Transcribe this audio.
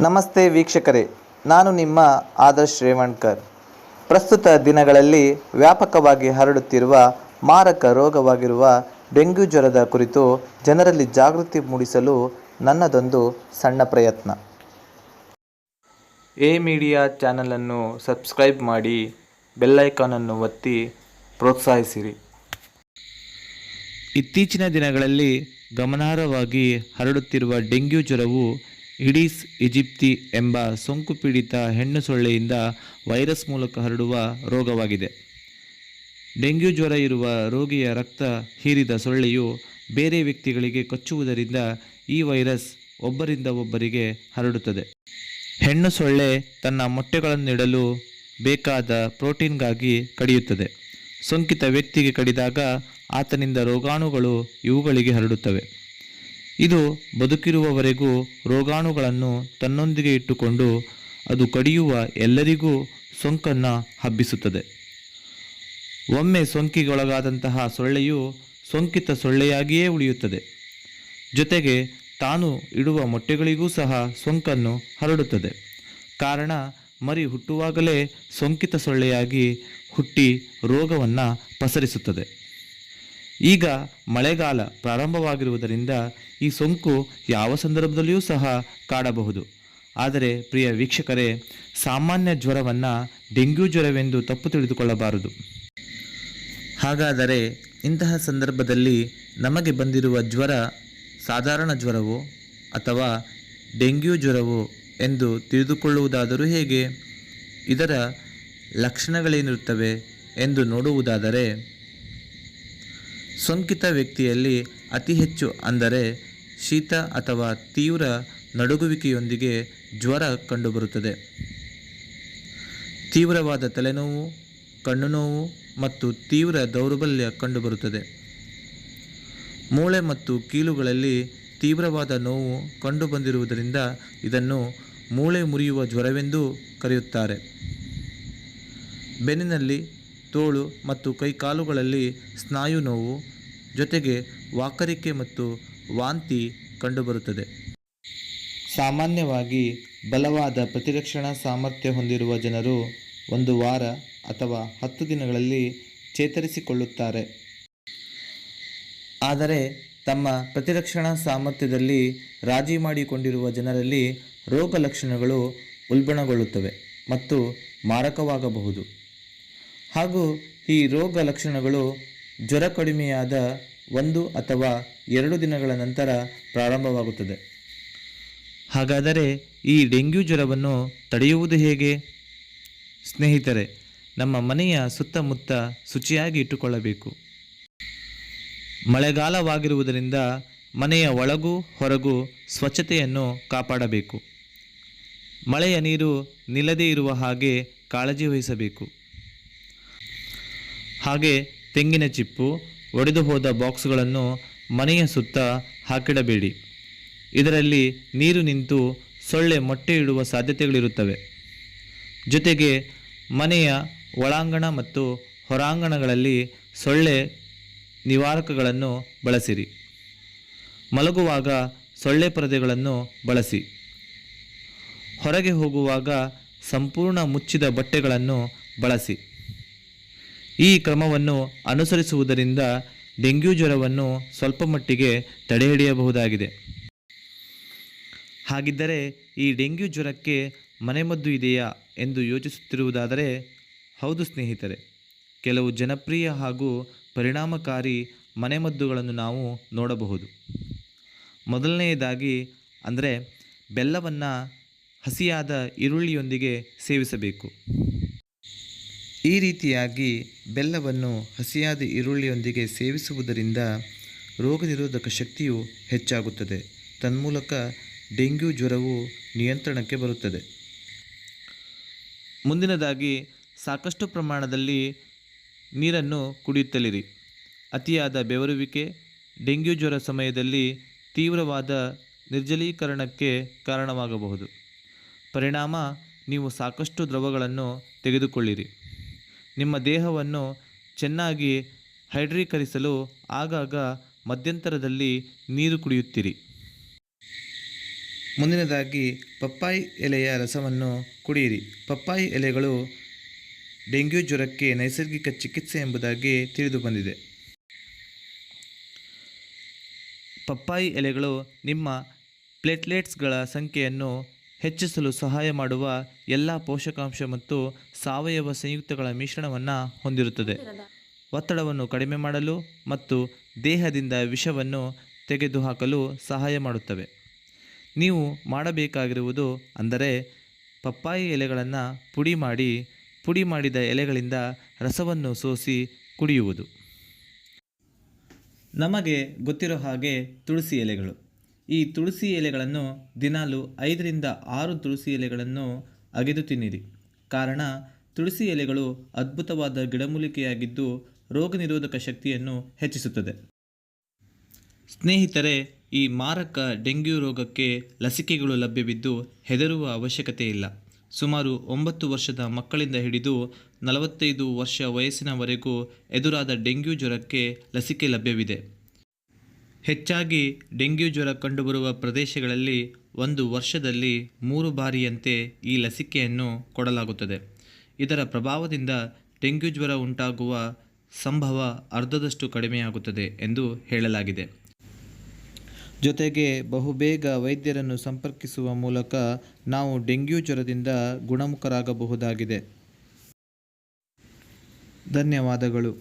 ನಮಸ್ತೆ ವೀಕ್ಷಕರೇ, ನಾನು ನಿಮ್ಮ ಆದರ್ಶ್ ರೇವಣ್ಕರ್. ಪ್ರಸ್ತುತ ದಿನಗಳಲ್ಲಿ ವ್ಯಾಪಕವಾಗಿ ಹರಡುತ್ತಿರುವ ಮಾರಕ ರೋಗವಾಗಿರುವ ಡೆಂಗ್ಯೂ ಜ್ವರದ ಕುರಿತು ಜನರಲ್ಲಿ ಜಾಗೃತಿ ಮೂಡಿಸಲು ನನ್ನದೊಂದು ಸಣ್ಣ ಪ್ರಯತ್ನ. ಎ ಮೀಡಿಯಾ ಚಾನಲನ್ನು ಸಬ್ಸ್ಕ್ರೈಬ್ ಮಾಡಿ, ಬೆಲ್ಲೈಕಾನನ್ನು ಒತ್ತಿ ಪ್ರೋತ್ಸಾಹಿಸಿರಿ. ಇತ್ತೀಚಿನ ದಿನಗಳಲ್ಲಿ ಗಮನಾರ್ಹವಾಗಿ ಹರಡುತ್ತಿರುವ ಡೆಂಗ್ಯೂ ಜ್ವರವು ಈಡಿಸ್ ಈಜಿಪ್ಟಿ ಎಂಬ ಸೋಂಕು ಪೀಡಿತ ಹೆಣ್ಣು ಸೊಳ್ಳೆಯಿಂದ ವೈರಸ್ ಮೂಲಕ ಹರಡುವ ರೋಗವಾಗಿದೆ. ಡೆಂಗ್ಯೂ ಜ್ವರ ಇರುವ ರೋಗಿಯ ರಕ್ತ ಹೀರಿದ ಸೊಳ್ಳೆಯು ಬೇರೆ ವ್ಯಕ್ತಿಗಳಿಗೆ ಕಚ್ಚುವುದರಿಂದ ಈ ವೈರಸ್ ಒಬ್ಬರಿಂದ ಒಬ್ಬರಿಗೆ ಹರಡುತ್ತದೆ. ಹೆಣ್ಣು ಸೊಳ್ಳೆ ತನ್ನ ಮೊಟ್ಟೆಗಳನ್ನಿಡಲು ಬೇಕಾದ ಪ್ರೋಟೀನ್ಗಾಗಿ ಕಡಿಯುತ್ತದೆ. ಸೋಂಕಿತ ವ್ಯಕ್ತಿಗೆ ಕಡಿದಾಗ ಆತನಿಂದ ರೋಗಾಣುಗಳು ಇವುಗಳಿಗೆ ಹರಡುತ್ತವೆ. ಇದು ಬದುಕಿರುವವರೆಗೂ ರೋಗಾಣುಗಳನ್ನು ತನ್ನೊಂದಿಗೆ ಇಟ್ಟುಕೊಂಡು ಅದು ಕಡಿಯುವ ಎಲ್ಲರಿಗೂ ಸೋಂಕನ್ನು ಹಬ್ಬಿಸುತ್ತದೆ. ಒಮ್ಮೆ ಸೋಂಕಿಗೊಳಗಾದಂತಹ ಸೊಳ್ಳೆಯು ಸೋಂಕಿತ ಸೊಳ್ಳೆಯಾಗಿಯೇ ಉಳಿಯುತ್ತದೆ. ಜೊತೆಗೆ ತಾನು ಇಡುವ ಮೊಟ್ಟೆಗಳಿಗೂ ಸಹ ಸೋಂಕನ್ನು ಹರಡುತ್ತದೆ. ಕಾರಣ, ಮರಿ ಹುಟ್ಟುವಾಗಲೇ ಸೋಂಕಿತ ಸೊಳ್ಳೆಯಾಗಿ ಹುಟ್ಟಿ ರೋಗವನ್ನು ಪಸರಿಸುತ್ತದೆ. ಈಗ ಮಳೆಗಾಲ ಪ್ರಾರಂಭವಾಗಿರುವುದರಿಂದ ಈ ಸೋಂಕು ಯಾವ ಸಂದರ್ಭದಲ್ಲಿಯೂ ಸಹ ಕಾಡಬಹುದು. ಆದರೆ ಪ್ರಿಯ ವೀಕ್ಷಕರೇ, ಸಾಮಾನ್ಯ ಜ್ವರವನ್ನು ಡೆಂಗ್ಯೂ ಜ್ವರವೆಂದು ತಪ್ಪು ತಿಳಿದುಕೊಳ್ಳಬಾರದು. ಹಾಗಾದರೆ ಇಂತಹ ಸಂದರ್ಭದಲ್ಲಿ ನಮಗೆ ಬಂದಿರುವ ಜ್ವರ ಸಾಧಾರಣ ಜ್ವರವೋ ಅಥವಾ ಡೆಂಗ್ಯೂ ಜ್ವರವೋ ಎಂದು ತಿಳಿದುಕೊಳ್ಳುವುದಾದರೂ ಹೇಗೆ? ಇದರ ಲಕ್ಷಣಗಳೇನಿರುತ್ತವೆ ಎಂದು ನೋಡುವುದಾದರೆ, ಸೋಂಕಿತ ವ್ಯಕ್ತಿಯಲ್ಲಿ ಅತಿ ಹೆಚ್ಚು ಅಂದರೆ ಶೀತ ಅಥವಾ ತೀವ್ರ ನಡುಗುವಿಕೆಯೊಂದಿಗೆ ಜ್ವರ ಕಂಡುಬರುತ್ತದೆ. ತೀವ್ರವಾದ ತಲೆನೋವು, ಕಣ್ಣು ನೋವು ಮತ್ತು ತೀವ್ರ ದೌರ್ಬಲ್ಯ ಕಂಡುಬರುತ್ತದೆ. ಮೂಳೆ ಮತ್ತು ಕೀಲುಗಳಲ್ಲಿ ತೀವ್ರವಾದ ನೋವು ಕಂಡುಬಂದಿರುವುದರಿಂದ ಇದನ್ನು ಮೂಳೆ ಮುರಿಯುವ ಜ್ವರವೆಂದೂ ಕರೆಯುತ್ತಾರೆ. ಬೆನ್ನಿನಲ್ಲಿ, ತೋಳು ಮತ್ತು ಕೈಕಾಲುಗಳಲ್ಲಿ ಸ್ನಾಯು ನೋವು, ಜೊತೆಗೆ ವಾಕರಿಕೆ ಮತ್ತು ವಾಂತಿ ಕಂಡುಬರುತ್ತದೆ. ಸಾಮಾನ್ಯವಾಗಿ ಬಲವಾದ ಪ್ರತಿರಕ್ಷಣಾ ಸಾಮರ್ಥ್ಯ ಹೊಂದಿರುವ ಜನರು 1 ವಾರ ಅಥವಾ 10 ದಿನಗಳಲ್ಲಿ ಚೇತರಿಸಿಕೊಳ್ಳುತ್ತಾರೆ. ಆದರೆ ತಮ್ಮ ಪ್ರತಿರಕ್ಷಣಾ ಸಾಮರ್ಥ್ಯದಲ್ಲಿ ರಾಜಿ ಮಾಡಿಕೊಂಡಿರುವ ಜನರಲ್ಲಿ ರೋಗ ಲಕ್ಷಣಗಳು ಉಲ್ಬಣಗೊಳ್ಳುತ್ತವೆ ಮತ್ತು ಮಾರಕವಾಗಬಹುದು. ಹಾಗೂ ಈ ರೋಗ ಲಕ್ಷಣಗಳು ಜ್ವರ ಕಡಿಮೆಯಾದ 1 ಅಥವಾ 2 ದಿನಗಳ ನಂತರ ಪ್ರಾರಂಭವಾಗುತ್ತದೆ. ಹಾಗಾದರೆ ಈ ಡೆಂಗ್ಯೂ ಜ್ವರವನ್ನು ತಡೆಯುವುದು ಹೇಗೆ? ಸ್ನೇಹಿತರೆ, ನಮ್ಮ ಮನೆಯ ಸುತ್ತಮುತ್ತ ಶುಚಿಯಾಗಿ ಇಟ್ಟುಕೊಳ್ಳಬೇಕು. ಮಳೆಗಾಲವಾಗಿರುವುದರಿಂದ ಮನೆಯ ಒಳಗೂ ಹೊರಗೂ ಸ್ವಚ್ಛತೆಯನ್ನು ಕಾಪಾಡಬೇಕು. ಮಳೆಯ ನೀರು ನಿಲ್ಲದೇ ಇರುವ ಹಾಗೆ ಕಾಳಜಿ ವಹಿಸಬೇಕು. ಹಾಗೆ ತೆಂಗಿನ ಚಿಪ್ಪು, ಒಡೆದು ಹೋದ ಬಾಕ್ಸ್ಗಳನ್ನು ಮನೆಯ ಸುತ್ತ ಹಾಕಿಡಬೇಡಿ. ಇದರಲ್ಲಿ ನೀರು ನಿಂತು ಸೊಳ್ಳೆ ಮೊಟ್ಟೆ ಇಡುವ ಸಾಧ್ಯತೆಗಳಿರುತ್ತವೆ. ಜೊತೆಗೆ ಮನೆಯ ಒಳಾಂಗಣ ಮತ್ತು ಹೊರಾಂಗಣಗಳಲ್ಲಿ ಸೊಳ್ಳೆ ನಿವಾರಕಗಳನ್ನು ಬಳಸಿರಿ. ಮಲಗುವಾಗ ಸೊಳ್ಳೆ ಪರದೆಗಳನ್ನು ಬಳಸಿ. ಹೊರಗೆ ಹೋಗುವಾಗ ಸಂಪೂರ್ಣ ಮುಚ್ಚಿದ ಬಟ್ಟೆಗಳನ್ನು ಬಳಸಿ. ಈ ಕ್ರಮವನ್ನು ಅನುಸರಿಸುವುದರಿಂದ ಡೆಂಗ್ಯೂ ಜ್ವರವನ್ನು ಸ್ವಲ್ಪ ಮಟ್ಟಿಗೆ ತಡೆಹಿಡಿಯಬಹುದಾಗಿದೆ. ಹಾಗಿದ್ದರೆ ಈ ಡೆಂಗ್ಯೂ ಜ್ವರಕ್ಕೆ ಮನೆಮದ್ದು ಇದೆಯಾ ಎಂದು ಯೋಚಿಸುತ್ತಿರುವುದಾದರೆ, ಹೌದು ಸ್ನೇಹಿತರೆ, ಕೆಲವು ಜನಪ್ರಿಯ ಹಾಗೂ ಪರಿಣಾಮಕಾರಿ ಮನೆಮದ್ದುಗಳನ್ನು ನಾವು ನೋಡಬಹುದು. ಮೊದಲನೆಯದಾಗಿ ಅಂದರೆ ಬೆಲ್ಲವನ್ನು ಹಸಿಯಾದ ಈರುಳ್ಳಿಯೊಂದಿಗೆ ಸೇವಿಸಬೇಕು. ಈ ರೀತಿಯಾಗಿ ಬೆಲ್ಲವನ್ನು ಹಸಿಯಾದ ಈರುಳ್ಳಿಯೊಂದಿಗೆ ಸೇವಿಸುವುದರಿಂದ ರೋಗ ನಿರೋಧಕ ಶಕ್ತಿಯು ಹೆಚ್ಚಾಗುತ್ತದೆ. ತನ್ಮೂಲಕ ಡೆಂಗ್ಯೂ ಜ್ವರವು ನಿಯಂತ್ರಣಕ್ಕೆ ಬರುತ್ತದೆ. ಮುಂದಿನದಾಗಿ ಸಾಕಷ್ಟು ಪ್ರಮಾಣದಲ್ಲಿ ನೀರನ್ನು ಕುಡಿಯುತ್ತಲಿರಿ. ಅತಿಯಾದ ಬೆವರುವಿಕೆ ಡೆಂಗ್ಯೂ ಜ್ವರ ಸಮಯದಲ್ಲಿ ತೀವ್ರವಾದ ನಿರ್ಜಲೀಕರಣಕ್ಕೆ ಕಾರಣವಾಗಬಹುದು. ಪರಿಣಾಮ, ನೀವು ಸಾಕಷ್ಟು ದ್ರವಗಳನ್ನು ತೆಗೆದುಕೊಳ್ಳಿರಿ. ನಿಮ್ಮ ದೇಹವನ್ನು ಚೆನ್ನಾಗಿ ಹೈಡ್ರೀಕರಿಸಲು ಆಗಾಗ ಮಧ್ಯಂತರದಲ್ಲಿ ನೀರು ಕುಡಿಯುತ್ತೀರಿ. ಮುಂದಿನದಾಗಿ ಪಪ್ಪಾಯಿ ಎಲೆಯ ರಸವನ್ನು ಕುಡಿಯಿರಿ. ಪಪ್ಪಾಯಿ ಎಲೆಗಳು ಡೆಂಗ್ಯೂ ಜ್ವರಕ್ಕೆ ನೈಸರ್ಗಿಕ ಚಿಕಿತ್ಸೆ ಎಂಬುದಾಗಿ ತಿಳಿದುಬಂದಿದೆ. ಪಪ್ಪಾಯಿ ಎಲೆಗಳು ನಿಮ್ಮ ಪ್ಲೇಟ್ಲೆಟ್ಸ್ಗಳ ಸಂಖ್ಯೆಯನ್ನು ಹೆಚ್ಚಿಸಲು ಸಹಾಯ ಮಾಡುವ ಎಲ್ಲ ಪೋಷಕಾಂಶ ಮತ್ತು ಸಾವಯವ ಸಂಯುಕ್ತಗಳ ಮಿಶ್ರಣವನ್ನು ಹೊಂದಿರುತ್ತದೆ. ಒತ್ತಡವನ್ನು ಕಡಿಮೆ ಮಾಡಲು ಮತ್ತು ದೇಹದಿಂದ ವಿಷವನ್ನು ತೆಗೆದುಹಾಕಲು ಸಹಾಯ ಮಾಡುತ್ತವೆ. ನೀವು ಮಾಡಬೇಕಾಗಿರುವುದು ಅಂದರೆ ಪಪ್ಪಾಯಿ ಎಲೆಗಳನ್ನು ಪುಡಿ ಮಾಡಿದ ಎಲೆಗಳಿಂದ ರಸವನ್ನು ಸೋಸಿ ಕುಡಿಯುವುದು. ನಮಗೆ ಗೊತ್ತಿರೋ ಹಾಗೆ ತುಳಸಿ ಎಲೆಗಳು. ಈ ತುಳಸಿ ಎಲೆಗಳನ್ನು ದಿನಾಲು 5 ರಿಂದ 6 ತುಳಸಿ ಎಲೆಗಳನ್ನು ಅಗೆದು ತಿನ್ನಿರಿ. ಕಾರಣ ತುಳಸಿ ಎಲೆಗಳು ಅದ್ಭುತವಾದ ಗಿಡಮೂಲಿಕೆಯಾಗಿದ್ದು ರೋಗ ನಿರೋಧಕ ಶಕ್ತಿಯನ್ನು ಹೆಚ್ಚಿಸುತ್ತದೆ. ಸ್ನೇಹಿತರೆ, ಈ ಮಾರಕ ಡೆಂಗ್ಯೂ ರೋಗಕ್ಕೆ ಲಸಿಕೆಗಳು ಲಭ್ಯವಿದ್ದು ಹೆದರುವ ಅವಶ್ಯಕತೆ ಇಲ್ಲ. ಸುಮಾರು 9 ವರ್ಷದ ಮಕ್ಕಳಿಂದ ಹಿಡಿದು 45 ವರ್ಷ ವಯಸ್ಸಿನವರೆಗೂ ಎದುರಾದ ಡೆಂಗ್ಯೂ ಜ್ವರಕ್ಕೆ ಲಸಿಕೆ ಲಭ್ಯವಿದೆ. ಹೆಚ್ಚಾಗಿ ಡೆಂಗ್ಯೂ ಜ್ವರ ಕಂಡುಬರುವ ಪ್ರದೇಶಗಳಲ್ಲಿ 1 ವರ್ಷದಲ್ಲಿ 3 ಬಾರಿಯಂತೆ ಈ ಲಸಿಕೆಯನ್ನು ಕೊಡಲಾಗುತ್ತದೆ. ಇದರ ಪ್ರಭಾವದಿಂದ ಡೆಂಗ್ಯೂ ಜ್ವರ ಉಂಟಾಗುವ ಸಂಭವ ಅರ್ಧದಷ್ಟು ಕಡಿಮೆಯಾಗುತ್ತದೆ ಎಂದು ಹೇಳಲಾಗಿದೆ. ಜೊತೆಗೆ ಬಹುಬೇಗ ವೈದ್ಯರನ್ನು ಸಂಪರ್ಕಿಸುವ ಮೂಲಕ ನಾವು ಡೆಂಗ್ಯೂ ಜ್ವರದಿಂದ ಗುಣಮುಖರಾಗಬಹುದಾಗಿದೆ. ಧನ್ಯವಾದಗಳು.